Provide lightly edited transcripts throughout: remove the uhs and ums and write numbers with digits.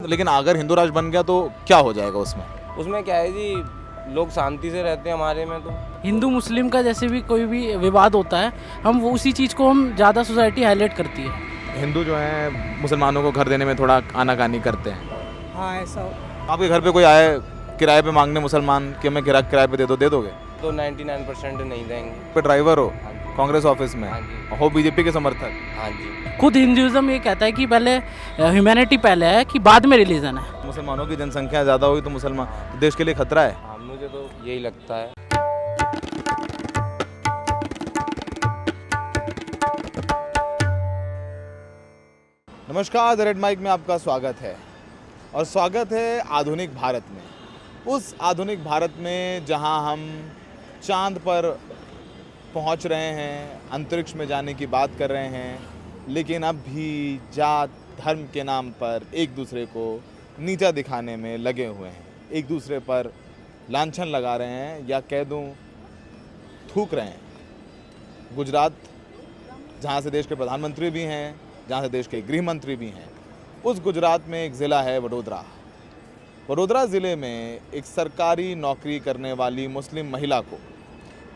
लेकिन अगर हिंदू राष्ट्र बन गया तो क्या हो जाएगा उसमें? उसमें क्या है जी, लोग शांति से रहते हैं हमारे में। तो हिंदू मुस्लिम का जैसे भी कोई भी विवाद होता है, हम वो उसी चीज़ को हम ज़्यादा सोसाइटी हाईलाइट करती है। हिंदू जो है मुसलमानों को घर देने में थोड़ा आनाकानी करते हैं। हाँ, ऐसा आपके घर पे कोई आए किराए पे मांगने मुसलमान कि हमें किराए पे दे दो, दे दोगे? तो 99% नहीं देंगे। पे ड्राइवर हो हाँ जी। कांग्रेस ऑफिस में, हाँ जी। हो बीजेपी के समर्थक, हाँ जी। खुद हिंदुज़म ये कहता है कि पहले ह्यूमैनिटी पहले है कि बाद में रिलीजन है। मुसलमानों की जनसंख्या ज़्यादा हुई तो मुसलमान तो देश के लिए खतरा है। हाँ, मुझे तो यही लगता है। नमस्कार, द रेड माइक में आपका स्वागत है और स्वागत है आधुनिक भारत में। उस आधुनिक भारत में जहां हम चांद पर पहुंच रहे हैं, अंतरिक्ष में जाने की बात कर रहे हैं, लेकिन अब भी जात धर्म के नाम पर एक दूसरे को नीचा दिखाने में लगे हुए हैं, एक दूसरे पर लांछन लगा रहे हैं या कह दूं थूक रहे हैं। गुजरात, जहां से देश के प्रधानमंत्री भी हैं, जहाँ से देश के गृह मंत्री भी हैं, उस गुजरात में एक ज़िला है वडोदरा। वडोदरा ज़िले में एक सरकारी नौकरी करने वाली मुस्लिम महिला को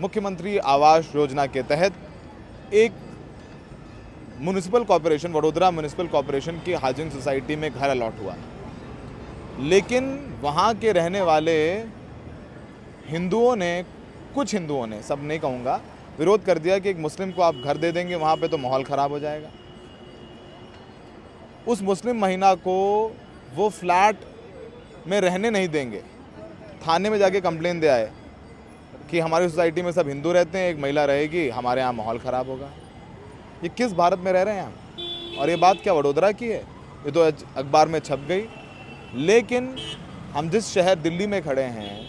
मुख्यमंत्री आवास योजना के तहत एक municipal corporation, Vadodara municipal corporation की हाउसिंग सोसाइटी में घर अलॉट हुआ। लेकिन वहाँ के रहने वाले हिंदुओं ने, कुछ हिंदुओं ने, सब नहीं कहूँगा, विरोध कर दिया कि एक मुस्लिम को आप घर दे देंगे वहाँ पे तो माहौल ख़राब हो जाएगा। उस मुस्लिम महिला को वो फ्लैट में रहने नहीं देंगे। थाने में जाके कंप्लेन दे आए कि हमारी सोसाइटी में सब हिंदू रहते हैं, एक महिला रहेगी, हमारे यहाँ माहौल ख़राब होगा। ये किस भारत में रह रहे हैं हम? और ये बात क्या वडोदरा की है? ये तो अखबार में छप गई। लेकिन हम जिस शहर दिल्ली में खड़े हैं,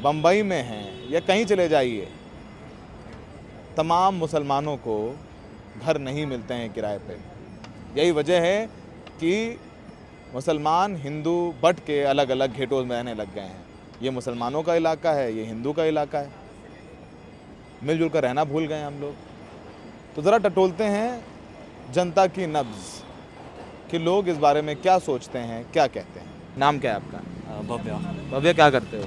बम्बई में हैं, या कहीं चले जाइए, तमाम मुसलमानों को घर नहीं मिलते हैं किराए पे। यही वजह है कि मुसलमान हिंदू बट के अलग अलग घेटों में रहने लग गए हैं। ये मुसलमानों का इलाका है, ये हिंदू का इलाका है, मिलजुल कर रहना भूल गए हम लोग। तो ज़रा टटोलते हैं जनता की नब्ज़ कि लोग इस बारे में क्या सोचते हैं, क्या कहते हैं। नाम क्या है आपका? भव्या। भव्य, क्या करते हो?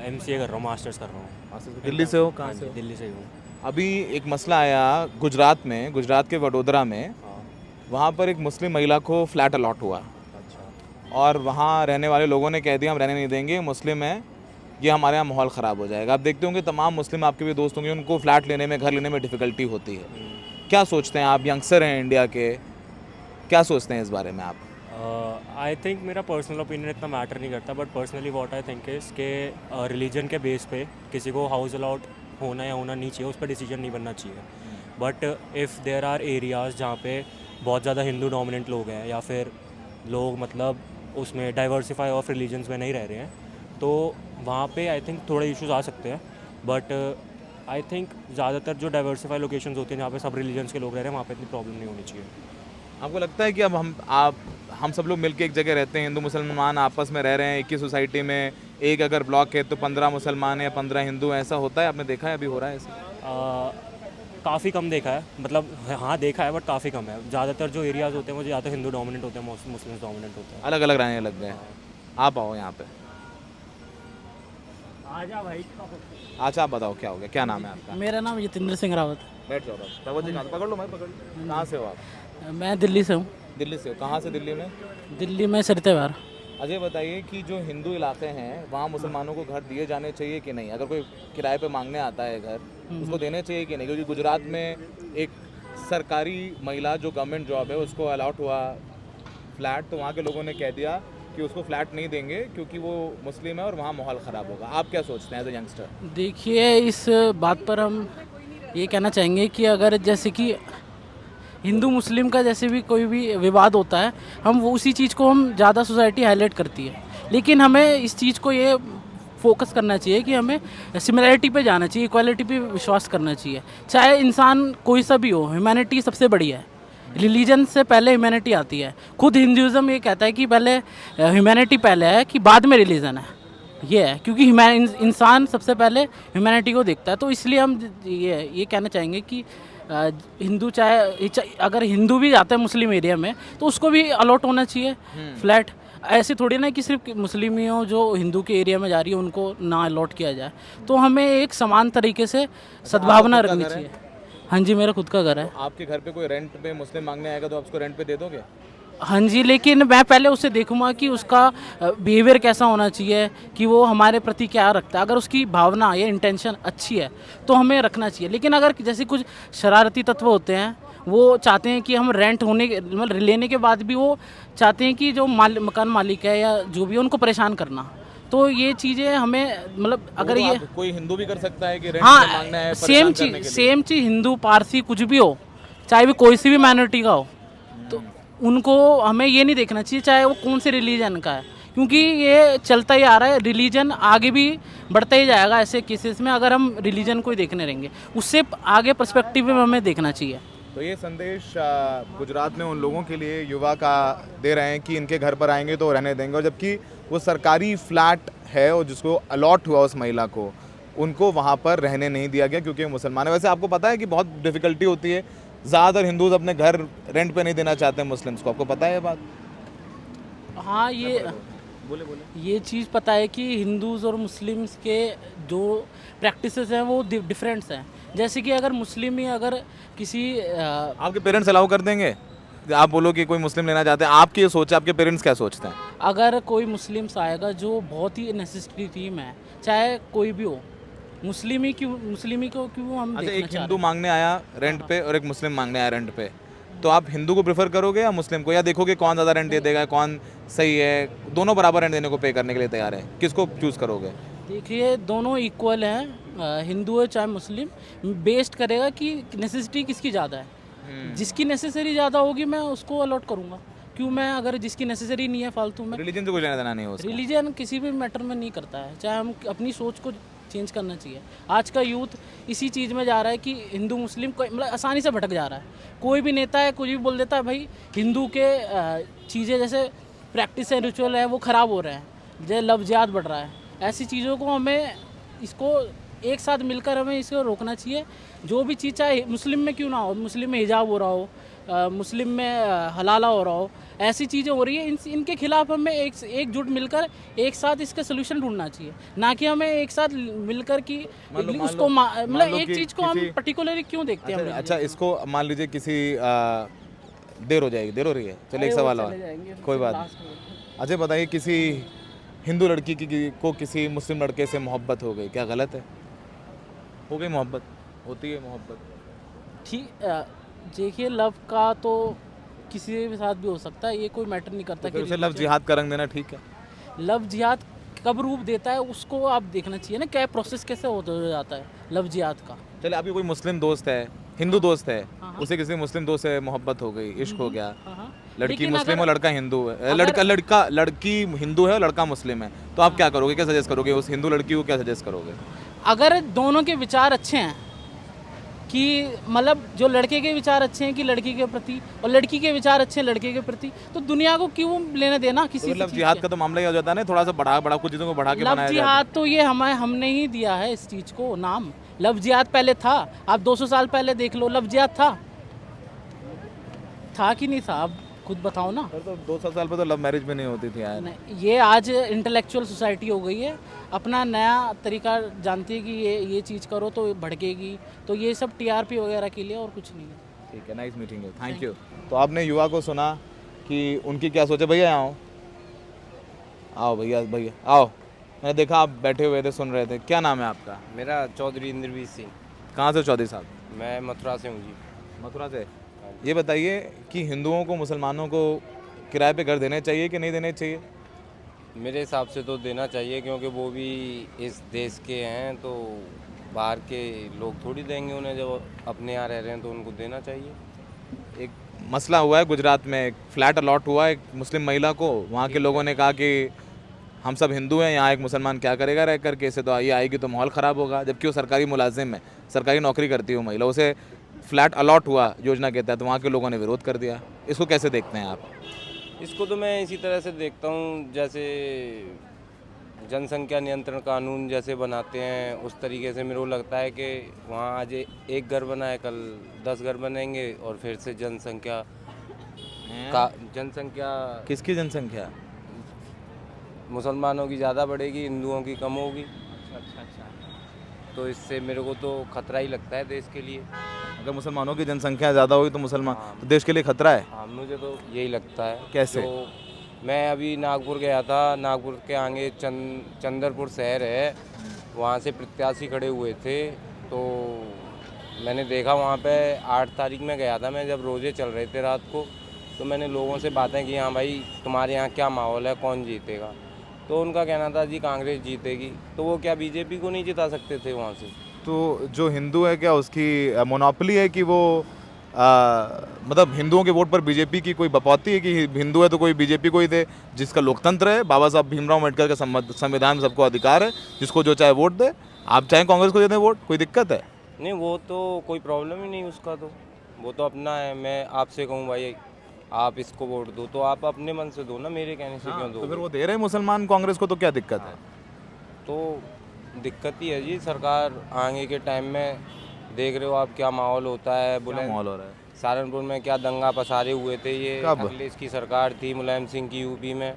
MCA कर रहा हूँ, मास्टर्स कर रहा हूँ। दिल्ली से हो? कहाँ से हो? दिल्ली से ही हूँ। अभी एक मसला आया गुजरात में, गुजरात के वडोदरा में। हाँ। वहाँ पर एक मुस्लिम महिला को फ्लैट अलॉट हुआ अच्छा। और वहाँ रहने वाले लोगों ने कह दिया हम रहने नहीं देंगे, मुस्लिम है, ये हमारे यहाँ माहौल ख़राब हो जाएगा। आप देखते होंगे तमाम मुस्लिम आपके भी दोस्त होंगे, उनको फ्लैट लेने में, घर लेने में डिफ़िकल्टी होती है। क्या सोचते हैं आप? यंगस्टर हैं इंडिया के, क्या सोचते हैं इस बारे में आप? आई थिंक मेरा पर्सनल ओपिनियन इतना मैटर नहीं करता, but personally what I think is के रिलीजन के बेस पे किसी को हाउस अलाउड होना या होना नहीं चाहिए, उस पर डिसीजन नहीं बनना चाहिए। But if there are areas जहाँ पे बहुत ज़्यादा हिंदू डोमिनेंट लोग हैं, या फिर लोग मतलब उसमें डाइवर्सिफाई ऑफ रिलीजन्स में नहीं रह रहे हैं, तो वहाँ पे आई थिंक थोड़े इश्यूज आ सकते हैं। बट आई थिंक ज़्यादातर जो डाइवर्सिफाई लोकेशंस होती हैं जहाँ पे सब रिलीजन्स के लोग रह रहे हैं, वहाँ पे इतनी प्रॉब्लम नहीं होनी चाहिए। आपको लगता है कि अब हम सब लोग मिलके एक जगह रहते हैं, हिंदू मुसलमान आपस में रह रहे हैं एक ही सोसाइटी में, एक अगर ब्लॉक है तो 15 मुसलमान या 15 हिंदू, ऐसा होता है? आपने देखा है अभी हो रहा है ऐसा? काफ़ी कम देखा है, मतलब हाँ देखा है, बट काफ़ी कम है। ज़्यादातर जो एरियाज़ होते हैं वो ज़्यादा हिंदू डोमिनेंट होते हैं, मुस्लिम डोमिनेंट होते हैं। अलग अलग रहने लग गए हैं। आप आओ यहाँ पे। आजा भाई। अच्छा, आप बताओ क्या हो गया, क्या नाम है आपका? मेरा नाम जितेंद्र सिंह रावत। बैठ जाओ, पकड़ लो, मैं पकड़ लो। कहाँ से हो आप? मैं दिल्ली से हूँ। दिल्ली से हो? कहाँ से दिल्ली में? दिल्ली में सरिता विहार। अजय, बताइए कि जो हिंदू इलाके हैं वहाँ मुसलमानों को घर दिए जाने चाहिए कि नहीं? अगर कोई किराए पे मांगने आता है घर, उसको देने चाहिए कि नहीं? क्योंकि गुजरात में एक सरकारी महिला जो गवर्नमेंट जॉब है उसको अलॉट हुआ फ्लैट, तो वहाँ के लोगों ने कह दिया कि उसको फ्लैट नहीं देंगे क्योंकि वो मुस्लिम है और वहाँ माहौल ख़राब होगा। आप क्या सोचते हैं एज ए यंगस्टर? देखिए, इस बात पर हम ये कहना चाहेंगे कि अगर जैसे कि हिंदू मुस्लिम का जैसे भी कोई भी विवाद होता है, हम वो उसी चीज़ को हम ज़्यादा सोसाइटी हाईलाइट करती है। लेकिन हमें इस चीज़ को ये फोकस करना चाहिए कि हमें सिमिलरिटी पे जाना चाहिए, इक्वालिटी पे विश्वास करना चाहिए। चाहे इंसान कोई सा भी हो, ह्यूमैनिटी सबसे बड़ी है। रिलीजन से पहले ह्यूमैनिटी आती है। खुद हिंदुज़म ये कहता है कि पहले ह्यूमैनिटी पहले है कि बाद में रिलीजन है। ये है क्योंकि इंसान सबसे पहले ह्यूमैनिटी को देखता है। तो इसलिए हम ये कहना चाहेंगे कि हिंदू चाहे अगर हिंदू भी जाता है मुस्लिम एरिया में तो उसको भी अलॉट होना चाहिए फ्लैट। ऐसे थोड़ी ना कि सिर्फ मुस्लिमियों जो हिंदू के एरिया में जा रही है उनको ना अलॉट किया जाए। तो हमें एक समान तरीके से सद्भावना आपका खुद रखनी का घर है? चाहिए। हाँ जी, मेरा खुद का घर है। आपके घर पे कोई रेंट पे मुस्लिम मांगने आएगा तो आप उसको रेंट पे दे दोगे? हाँ जी, लेकिन मैं पहले उसे देखूंगा कि उसका बिहेवियर कैसा होना चाहिए, कि वो हमारे प्रति क्या रखता है। अगर उसकी भावना या इंटेंशन अच्छी है तो हमें रखना चाहिए। लेकिन अगर जैसे कुछ शरारती तत्व होते हैं, वो चाहते हैं कि हम रेंट होने के मतलब लेने के बाद भी वो चाहते हैं कि जो मकान मालिक है या जो भी है उनको परेशान करना। तो ये चीज़ें हमें मतलब अगर तो ये आप- कोई हिंदू भी कर सकता है कि रेंट पे मांगना है हाँ, परेशान करने के लिए? सेम चीज़ हिंदू पारसी कुछ भी हो, चाहे भी कोई सी भी माइनॉरिटी का हो, तो उनको हमें ये नहीं देखना चाहिए चाहे वो कौन से रिलीजन का है, क्योंकि ये चलता ही आ रहा है। रिलीजन आगे भी बढ़ता ही जाएगा ऐसे केसेस में, अगर हम रिलीजन को ही देखने रहेंगे। उससे आगे पर्सपेक्टिव में हमें देखना चाहिए। तो ये संदेश गुजरात में उन लोगों के लिए युवा का दे रहे हैं कि इनके घर पर आएंगे तो रहने देंगे, और जबकि वो सरकारी फ्लैट है और जिसको अलॉट हुआ उस महिला को, उनको वहाँ पर रहने नहीं दिया गया क्योंकि वो मुसलमान है। वैसे आपको पता है कि बहुत डिफ़िकल्टी होती है, ज़्यादातर हिंदूज अपने घर रेंट पे नहीं देना चाहते हैं मुस्लिम्स को, आपको पता है ये बात? हाँ, ये चीज़ पता है कि हिंदूज़ और मुस्लिम्स के जो प्रैक्टिसेस हैं वो डिफरेंट्स हैं। जैसे कि अगर मुस्लिम ही अगर किसी आपके पेरेंट्स अलाउ कर देंगे? आप बोलो कि कोई मुस्लिम लेना चाहते हैं, आपकी ये सोच है, आपके पेरेंट्स क्या सोचते हैं? अगर कोई मुस्लिम्स आएगा जो बहुत ही नेसेसिटी टीम है, चाहे कोई भी हो, मुस्लिम ही को क्यों हम अच्छा, देखना एक चाह हिंदू रहे हैं। मांगने आया रेंट पे और एक मुस्लिम मांगने आया रेंट पे, तो आप हिंदू को प्रेफर करोगे या मुस्लिम को, या देखोगे कौन ज़्यादा रेंट दे देगा, कौन सही है? दोनों बराबर रेंट देने को पे करने के लिए तैयार है, किसको चूज़ करोगे? देखिए, दोनों इक्वल हैं, हिंदू है चाहे मुस्लिम, बेस्ड करेगा कि नेसेसिटी किसकी ज़्यादा है। जिसकी नेसेसरी ज़्यादा होगी मैं उसको अलॉट करूँगा। क्यों मैं अगर जिसकी नेसेसरी नहीं है फालतू में। रिलीजन से कुछ लेना देना नहीं हो उसका। रिलीजन किसी भी मैटर में नहीं करता है, चाहे हम अपनी सोच को चेंज करना चाहिए। आज का यूथ इसी चीज़ में जा रहा है कि हिंदू मुस्लिम मतलब आसानी से भटक जा रहा है। कोई भी नेता है कुछ भी बोल देता है, भाई हिंदू के चीज़ें जैसे प्रैक्टिस है, रिचुअल है, वो ख़राब हो रहे हैं, जैसे लव जिहाद बढ़ रहा है। ऐसी चीज़ों को हमें इसको एक साथ मिलकर हमें इसको रोकना चाहिए। जो भी चीज़ चाहे मुस्लिम में क्यों ना हो, मुस्लिम में हिजाब हो रहा हो, मुस्लिम में हलाला हो रहा हो, ऐसी चीज़ें हो रही है, इनके खिलाफ हमें एकजुट मिलकर एक साथ इसका सोल्यूशन ढूंढना चाहिए, ना कि हमें एक साथ मिलकर कि उसको मतलब एक चीज़ को हम पर्टिकुलरली क्यों देखते हैं। अच्छा, इसको मान लीजिए किसी देर हो जाएगी, देर हो रही है, चलिए एक सवाल और, कोई बात नहीं। अच्छा बताइए, किसी हिंदू लड़की को किसी मुस्लिम लड़के से मोहब्बत हो गई, क्या गलत है? हो गई मोहब्बत, होती है मोहब्बत। ठीक, देखिए लव का तो किसी के साथ भी हो सकता है, ये कोई मैटर नहीं करता। तो फिर उसे लव जिहाद का रंग देना ठीक है? लव जिहाद कब रूप देता है उसको आप देखना चाहिए ना, क्या प्रोसेस कैसे हो जाता है लव जिहाद का। चलिए, आपकी कोई मुस्लिम दोस्त है, हिंदू दोस्त है, उसे किसी मुस्लिम दोस्त से मोहब्बत हो गई, इश्क हो गया, लड़की मुस्लिम और लड़का हिंदू है, लड़की हिंदू है और लड़का मुस्लिम है, तो आप क्या करोगे, क्या सजेस्ट करोगे उस हिंदू लड़की को, क्या सजेस्ट करोगे? अगर दोनों के विचार अच्छे हैं, कि मतलब जो लड़के के विचार अच्छे हैं कि लड़की के प्रति, और लड़की के विचार अच्छे हैं लड़के के प्रति, तो दुनिया को क्यों लेने देना किसी तो लव जिहाद का तो मामला ही हो जाता है ना, थोड़ा सा बढ़ा कुछ चीज़ों को बढ़ा के लव बनाया जाता जिहाद तो ये हमने ही दिया है इस चीज़ को नाम। लव जिहाद पहले था, आप 200 साल पहले देख लो, लव जिहाद था कि नहीं था, आप खुद बताओ ना। है। तो 200 साल पे तो लव मैरिज भी नहीं होती थी यार। नहीं, ये आज इंटेलेक्चुअल सोसाइटी हो गई है, अपना नया तरीका जानती है कि ये चीज़ करो तो भड़केगी, तो ये सब टीआरपी वगैरह के लिए और कुछ नहीं है। ठीक है, nice meeting you, thank you. तो आपने युवा को सुना कि उनकी क्या सोचे। भैया आओ, आओ भैया, भैया आओ। मैंने देखा आप बैठे हुए थे, सुन रहे थे, क्या नाम है आपका? मेरा चौधरी इंद्रवीर सिंह। कहाँ से चौधरी साहब? मैं मथुरा से हूँ जी। मथुरा से। ये बताइए कि हिंदुओं को मुसलमानों को किराए पे घर देने चाहिए कि नहीं देने चाहिए? मेरे हिसाब से तो देना चाहिए, क्योंकि वो भी इस देश के हैं, तो बाहर के लोग थोड़ी देंगे उन्हें, जब अपने यहाँ रह रहे हैं तो उनको देना चाहिए। एक मसला हुआ है गुजरात में, एक फ्लैट अलॉट हुआ है एक मुस्लिम महिला को, वहाँ के लोगों ने कहा कि हम सब हिंदू हैं, यहाँ एक मुसलमान क्या करेगा रह करके, इसे तो ये आएगी तो माहौल ख़राब होगा, जबकि वो सरकारी मुलाजिम है, सरकारी नौकरी करती है वो महिला, उसे फ्लैट अलॉट हुआ योजना के तहत, वहाँ के लोगों ने विरोध कर दिया। इसको कैसे देखते हैं आप? इसको तो मैं इसी तरह से देखता हूँ, जैसे जनसंख्या नियंत्रण कानून जैसे बनाते हैं उस तरीके से मेरे को लगता है कि वहाँ आज एक घर बना है, कल 10 घर बनेंगे, और फिर से जनसंख्या किसकी जनसंख्या? मुसलमानों की ज़्यादा बढ़ेगी, हिंदुओं की कम होगी। तो इससे मेरे को तो खतरा ही लगता है देश के लिए। अगर मुसलमानों की जनसंख्या ज़्यादा होगी तो मुसलमान हाँ। तो देश के लिए खतरा है। हाँ, मुझे तो यही लगता है। कैसे? तो मैं अभी नागपुर गया था, नागपुर के आगे चंदरपुर शहर है, वहाँ से प्रत्याशी खड़े हुए थे। तो मैंने देखा वहाँ पे 8 तारीख में गया था मैं, जब रोज़े चल रहे थे रात को। तो मैंने लोगों से बातें की, हाँ भाई तुम्हारे यहाँ क्या माहौल है, कौन जीतेगा? तो उनका कहना था जी कांग्रेस जीतेगी। तो वो क्या बीजेपी को नहीं जिता सकते थे वहाँ से? तो जो हिंदू है क्या उसकी मोनोपोली है कि वो मतलब हिंदुओं के वोट पर बीजेपी की कोई बपौती है कि हिंदू है तो कोई बीजेपी को ही दे? जिसका लोकतंत्र है, बाबा साहब भीमराव अम्बेडकर का संविधान में सबको अधिकार है, जिसको जो चाहे वोट दे। आप चाहे कांग्रेस को दे दें वोट, कोई दिक्कत है? नहीं, वो तो कोई प्रॉब्लम ही नहीं उसका, तो वो तो अपना है। मैं आपसे कहूँ भाई आप इसको वोट दो, तो आप अपने मन से दो ना, मेरे कहने से क्यों तो फिर दो? वो दे रहे हैं मुसलमान कांग्रेस को, तो क्या दिक्कत है? तो दिक्कत ही है जी। सरकार आगे के टाइम में देख रहे हो आप क्या माहौल होता है। क्या माहौल हो रहा है? सहारनपुर में क्या दंगा पसारे हुए थे, ये कब? अखिलेश की सरकार थी, मुलायम सिंह की यूपी में।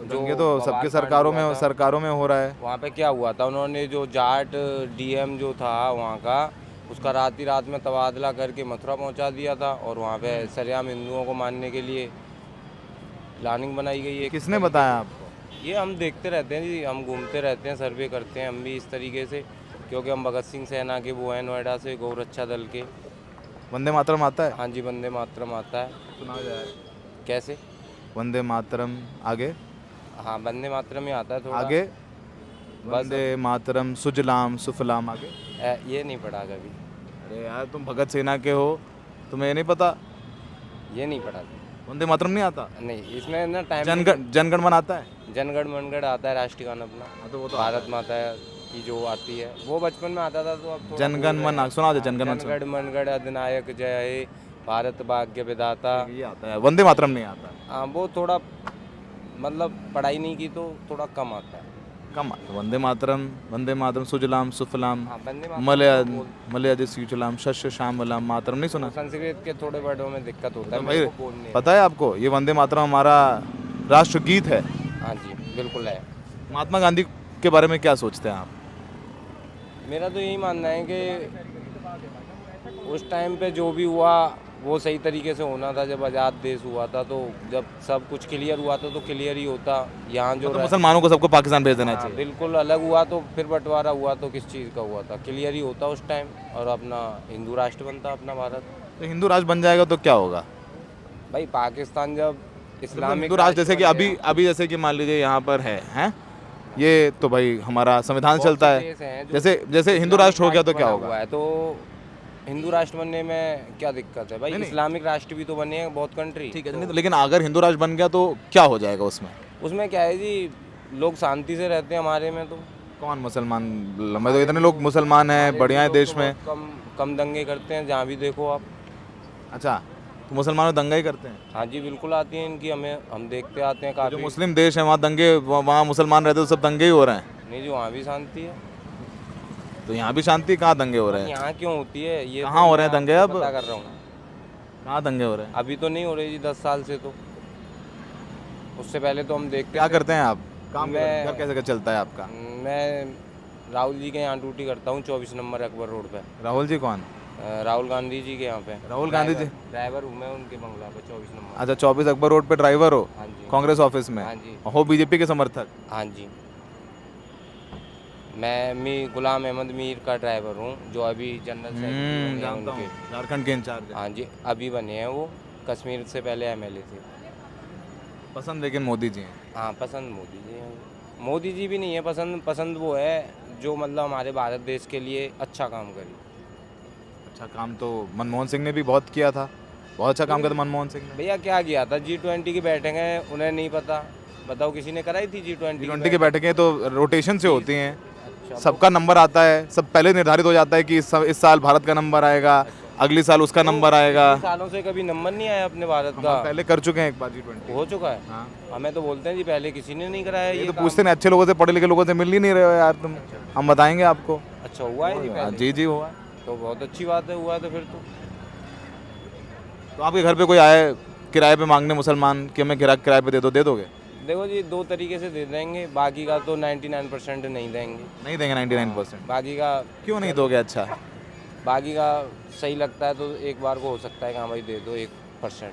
दंगे तो सबके सरकारों में हो रहा है। वहाँ पे क्या हुआ था, उन्होंने जो जाट डीएम जो था वहाँ का, उसका रात ही रात में तबादला करके मथुरा पहुँचा दिया था, और वहाँ पे सरेआम हिंदुओं को मारने के लिए प्लानिंग बनाई गई है। किसने बताया आपको? ये हम देखते रहते हैं जी, हम घूमते रहते हैं, सर्वे करते हैं हम भी इस तरीके से, क्योंकि हम भगत सिंह सेना के वो हैं, नोएडा से, गौ रक्षा दल के। वंदे मातरम आता है? हाँ जी, वंदे मातरम आता है। सुना जाए कैसे? वंदे मातरम। आगे? हाँ, वंदे मातरम ही आता है थोड़ा। आगे? वंदे मातरम सुजलाम सुफलाम। आगे? ये नहीं पढ़ा कभी। अरे यार तुम भगत सेना के हो, तुम्हें ये नहीं पता? ये नहीं पढ़ा। वंदे मातरम नहीं आता? नहीं, इसमें ना टाइम जनगण मन आता है? जनगण मनगढ़ आता है, राष्ट्रीय गान अपना। तो वो तो भारत माता की जो आती है, वो बचपन में आता था। तो अब थोड़ा जनगण भूल मन गए। सुना दे। जनगण मन जनगण मनगढ़ अधिनायक जय हे, भारत भाग्य विधाता। ये आता है, वंदे मातरम नहीं आता। हाँ, वो थोड़ा मतलब पढ़ाई नहीं की तो थोड़ा कम आता है। कम आता। वंदे मातरम सुजलाम सुफलाम हाँ, वंदे मातरम मलयाज सीचलाम शस्य श्यामलाम मातरम नहीं सुना? संस्कृत के थोड़े वर्डों में दिक्कत होता है भाई मेरे को बोलने। पता है आपको, ये वंदे मातरम हमारा राष्ट्रगीत है। हाँ जी, बिल्कुल है। महात्मा गांधी के बारे में क्या सोचते हैं आप? मेरा तो यही मानना है कि उस टाइम पे जो भी हुआ वो सही तरीके से होना था। जब आज़ाद देश हुआ था, तो जब सब कुछ क्लियर हुआ था तो क्लियर ही होता। यहाँ जो तो मुसलमानों को सबको पाकिस्तान भेज देना हाँ, चाहिए। बिल्कुल अलग हुआ तो फिर बंटवारा हुआ तो किस चीज़ का हुआ था? क्लियर ही होता उस टाइम, और अपना हिंदू राष्ट्र बनता अपना भारत। तो हिंदू राष्ट्र बन जाएगा तो क्या होगा? भाई पाकिस्तान जब इस्लामिक हिंदू राष्ट्र जैसे कि अभी जैसे कि मान लीजिए यहाँ पर है हैं, ये तो भाई हमारा संविधान चलता है। जैसे हिंदू राष्ट्र हो गया तो क्या होगा? है तो हिंदू राष्ट्र बनने में क्या दिक्कत है भाई? इस्लामिक राष्ट्र भी तो बने हैं बहुत कंट्री। ठीक है, तो लेकिन अगर हिंदू राष्ट्र बन गया तो क्या हो जाएगा उसमें? उसमें क्या है जी, लोग शांति से रहते हैं हमारे में। तो कौन मुसलमान? मैं तो इतने लोग मुसलमान हैं, बढ़िया है देश में। कम दंगे करते हैं जहाँ भी देखो आप। अच्छा, तो मुसलमान दंगा ही करते हैं? हाँ जी, बिल्कुल आती है इनकी, हम देखते आते हैं जो काफ़ी। मुस्लिम देश है वहाँ दंगे, वहाँ मुसलमान रहते तो सब दंगे ही हो रहे हैं। नहीं जी, वहाँ भी शांति है। तो यहाँ भी शांति, कहाँ दंगे हो रहे हैं? यहाँ क्यों होती है ये? कहाँ हो रहे हैं दंगे? अब पता कर रहा हूँ। कहाँ दंगे हो रहे हैं? अभी तो नहीं हो रही जी, 10 साल से। तो उससे पहले तो हम देखते क्या करते हैं आप? काम मैं- घर कैसे चलता है आपका? मैं राहुल जी के यहाँ ड्यूटी करता हूँ, 24 नंबर अकबर रोड पे। राहुल जी कौन? राहुल गांधी जी के यहाँ पे। राहुल गांधी जी? ड्राइवर हूँ मैं उनके बंगला पे, 24 नंबर। अच्छा, 24 अकबर रोड पे ड्राइवर हो? हाँ जी। कांग्रेस ऑफिस में हाँ जी। हो? बीजेपी के समर्थक? हाँ जी। मैं गुलाम अहमद मीर का ड्राइवर हूँ, जो अभी जनरल सेक्रेटरी बने हैं जानता हूँ, उनके। झारखंड के इंचार्ज है। हाँ जी, अभी बने हैं वो। कश्मीर से पहले एमएलए थे। पसंद लेकिन मोदी जी हैं। हाँ, पसंद मोदी जी हैं। मोदी जी भी नहीं है पसंद वो है जो मतलब हमारे भारत देश के लिए अच्छा काम करे। अच्छा काम तो मनमोहन सिंह ने भी बहुत किया था, बहुत अच्छा काम किया था मनमोहन सिंह ने। भैया क्या किया था? G20 की बैठक है, उन्हें नहीं पता? बताओ, किसी ने कराई थी G20 G20 की बैठकें तो रोटेशन से होती हैं, अच्छा, सबका नंबर आता है, सब पहले निर्धारित हो जाता है कि इस साल भारत का नंबर आएगा, अगली साल उसका नंबर आएगा। सालों से कभी नंबर नहीं आया अपने भारत हम का। पहले कर चुके हैं एक बार G20। हो चुका है। हाँ, हमें तो बोलते हैं जी पहले किसी ने नहीं कराया ये तो काम। पूछते नहीं, अच्छे लोगों से, पढ़े लिखे लोगों से मिल ही नहीं रहे हो यार तुम। हम बताएंगे आपको। अच्छा हुआ है जी हाँ, पहले? जी जी हुआ है। तो बहुत अच्छी बात है, हुआ है तो फिर तो आपके घर पे कोई आए किराए पे मांगने मुसलमान कि हमें किराए पे दे दो, दे दोगे? देखो जी, 2 तरीके से दे देंगे, बाकी का तो 99% नहीं देंगे। नहीं देंगे 99%? बाकी का क्यों नहीं दोगे? अच्छा, बाकी का सही लगता है तो एक बार को हो सकता है कि हाँ भाई दे दो 1%।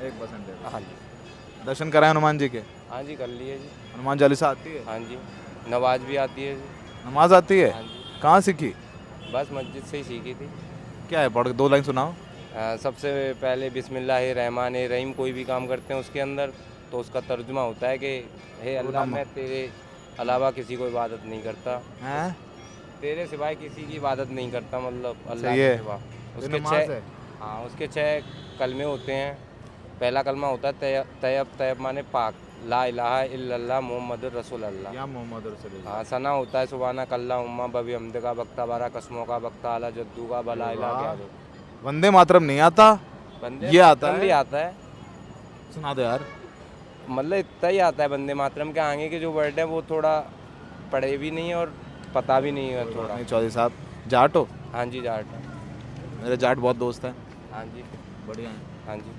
1% दे दो। हाँ जी। दर्शन कराए हनुमान जी के? हाँ जी, कर लिए जी। हनुमान चालीसा आती है? हाँ जी, नवाज भी आती है जी। नमाज आती है? हाँ जी, कहाँ सीखी? बस मस्जिद से ही सीखी थी। क्या है, पढ़ के 2 लाइन सुनाओ। सबसे पहले बिस्मिल्लाहिर्रहमानिर्रहीम कोई भी काम करते हैं उसके अंदर, तो उसका तर्जुमा होता है कि हे अल्लाह, मैं तेरे अलावा किसी को इबादत नहीं करता, हैं? तेरे सिवाय किसी की इबादत नहीं करता, मतलब अल्लाह सही के है। सिवा। ये उसके नमाज 6 है? हाँ, उसके 6 कलमे होते हैं। पहला कलमा होता है तैयब। तैयब माने पाक, ला इलाहा इल्लल्लाह मुहम्मदुर रसूलुल्लाह। या मोहम्मद रसूलुल्लाह। हाँ, सना होता है सुबहानक अल्लाहुम्मा बबी हमद का बख्ता बारा कस्मों का बख्ता आला जद्दू का भला इला वाह। क्या दो वंदे मातरम नहीं आता? बंदे ये आता मातरम भी है? आता है, सुना दो यार। मतलब इतना ही आता है। बंदे मातरम के आगे के जो वर्ड है वो थोड़ा पढ़े भी नहीं है और पता भी नहीं है थोड़ा। नहीं चौधरी साहब, जाट हो? हाँ जी, जाट। मेरे जाट बहुत दोस्त हैं। हाँ जी। बढ़िया है। हाँ जी।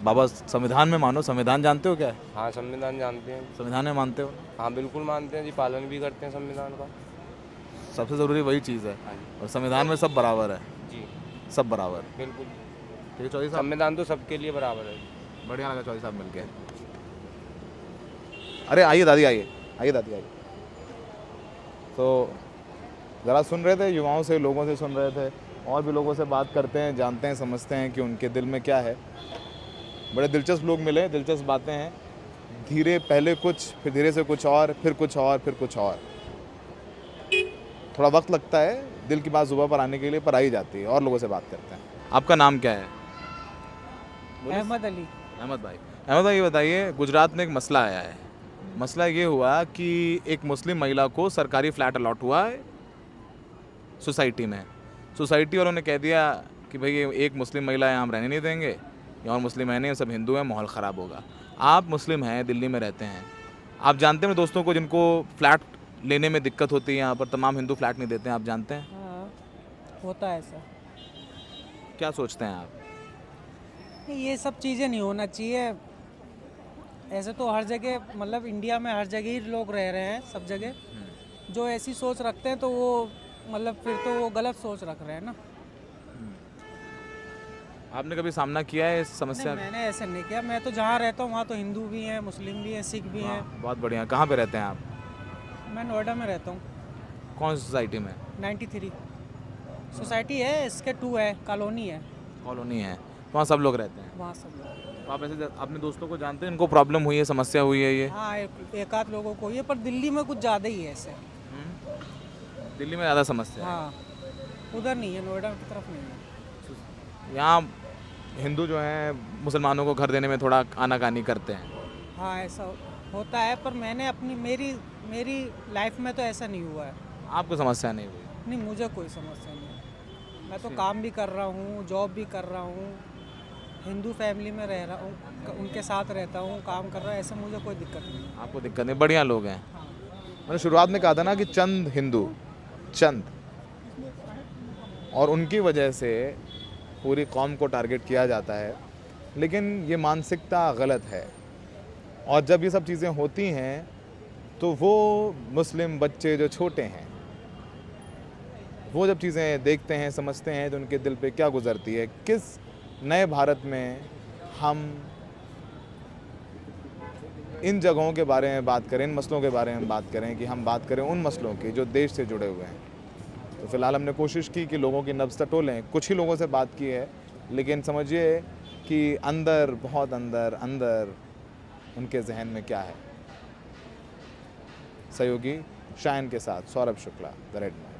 बाबा, संविधान में मानो, संविधान जानते हो क्या है? हाँ, संविधान जानते हैं। संविधान में मानते हो? हाँ, बिल्कुल मानते हैं जी, पालन भी करते हैं संविधान का। सबसे ज़रूरी वही चीज़ है। हाँ जी। और संविधान में सब बराबर है, जी, सब बराबर। बिल्कुल। ठीक है चौधरी साहब, संविधान तो सबके लिए बराबर है। बढ़िया लगा चौधरी साहब मिलके। अरे आइए दादी, आइए आइए दादी, आइए। तो ज़रा सुन रहे थे, युवाओं से, लोगों से सुन रहे थे, और भी लोगों से बात करते हैं, जानते हैं, समझते हैं कि उनके दिल में क्या है। बड़े दिलचस्प लोग मिले, दिलचस्प बातें हैं। धीरे पहले कुछ, फिर धीरे से कुछ और, फिर कुछ और, फिर कुछ और। थोड़ा वक्त लगता है दिल की बात जुबान पर आने के लिए, पर आ ही जाती है। और लोगों से बात करते हैं। आपका नाम क्या है? अहमद अली। अहमद भाई, अहमद भाई ये बताइए, गुजरात में एक मसला आया है। मसला ये हुआ कि एक मुस्लिम महिला को सरकारी फ्लैट अलॉट हुआ है सोसाइटी में। सोसाइटी वालों ने कह दिया कि भाई ये एक मुस्लिम महिला यहाँ हम रहने नहीं देंगे, ये और मुस्लिम है नहीं, सब हिंदू हैं, माहौल ख़राब होगा। आप मुस्लिम हैं, दिल्ली में रहते हैं, आप जानते हैं दोस्तों को जिनको फ्लैट लेने में दिक्कत होती है, यहाँ पर तमाम हिंदू फ्लैट नहीं देते हैं, आप जानते हैं? हाँ, होता है ऐसा। क्या सोचते हैं आप? नहीं, ये सब चीज़ें नहीं होना चाहिए। ऐसे तो हर जगह, मतलब इंडिया में हर जगह ही लोग रह रहे हैं, सब जगह। जो ऐसी सोच रखते हैं तो वो, मतलब फिर तो वो गलत सोच रख रहे हैं ना। आपने कभी सामना किया है इस नहीं, समस्या का? मैंने ऐसे नहीं किया। मैं तो जहाँ रहता हूँ वहाँ तो हिंदू भी हैं, मुस्लिम भी हैं, सिख भी हैं। बहुत बढ़िया। कहाँ पे रहते हैं आप? मैं नोएडा में रहता हूँ, कौन सी सोसाइटी में? 93 सोसाइटी है, इसके 2 है, कॉलोनी है, कॉलोनी है, वहाँ सब लोग रहते हैं। वहाँ सब लोग। तो आप ऐसे अपने दोस्तों को जानते हैं इनको प्रॉब्लम हुई है, समस्या हुई है ये? हाँ, एक आध लोगों को ये, पर दिल्ली में कुछ ज़्यादा ही है ऐसे। दिल्ली में ज़्यादा समस्या है। हाँ, उधर नहीं है, नोएडा की तरफ नहीं है। यहाँ हिंदू जो हैं मुसलमानों को घर देने में थोड़ा आनाकानी करते हैं। हाँ, ऐसा होता है, पर मैंने अपनी मेरी लाइफ में तो ऐसा नहीं हुआ है। आपको समस्या नहीं हुई? नहीं, मुझे कोई समस्या नहीं है। मैं तो काम भी कर रहा हूँ, जॉब भी कर रहा हूँ, हिंदू फैमिली में रह रहा हूँ, उनके साथ रहता हूँ, काम कर रहा हूँ, ऐसे मुझे कोई दिक्कत नहीं है। आपको दिक्कत नहीं? बढ़िया लोग हैं। हाँ। मैंने शुरुआत में कहा था ना कि चंद हिंदू, चंद, और उनकी वजह से पूरी कौम को टारगेट किया जाता है, लेकिन ये मानसिकता गलत है। और जब ये सब चीज़ें होती हैं तो वो मुस्लिम बच्चे जो छोटे हैं, वो जब चीज़ें देखते हैं, समझते हैं, तो उनके दिल पे क्या गुजरती है। किस नए भारत में हम इन जगहों के बारे में बात करें, इन मसलों के बारे में बात करें, कि हम बात करें उन मसलों की जो देश से जुड़े हुए हैं। तो फ़िलहाल हमने कोशिश की कि लोगों की नब्ज़ टटोलें, कुछ ही लोगों से बात की है, लेकिन समझिए कि अंदर, बहुत अंदर अंदर उनके जहन में क्या है। सहयोगी शायन के साथ Saurabh Shukla, the red man.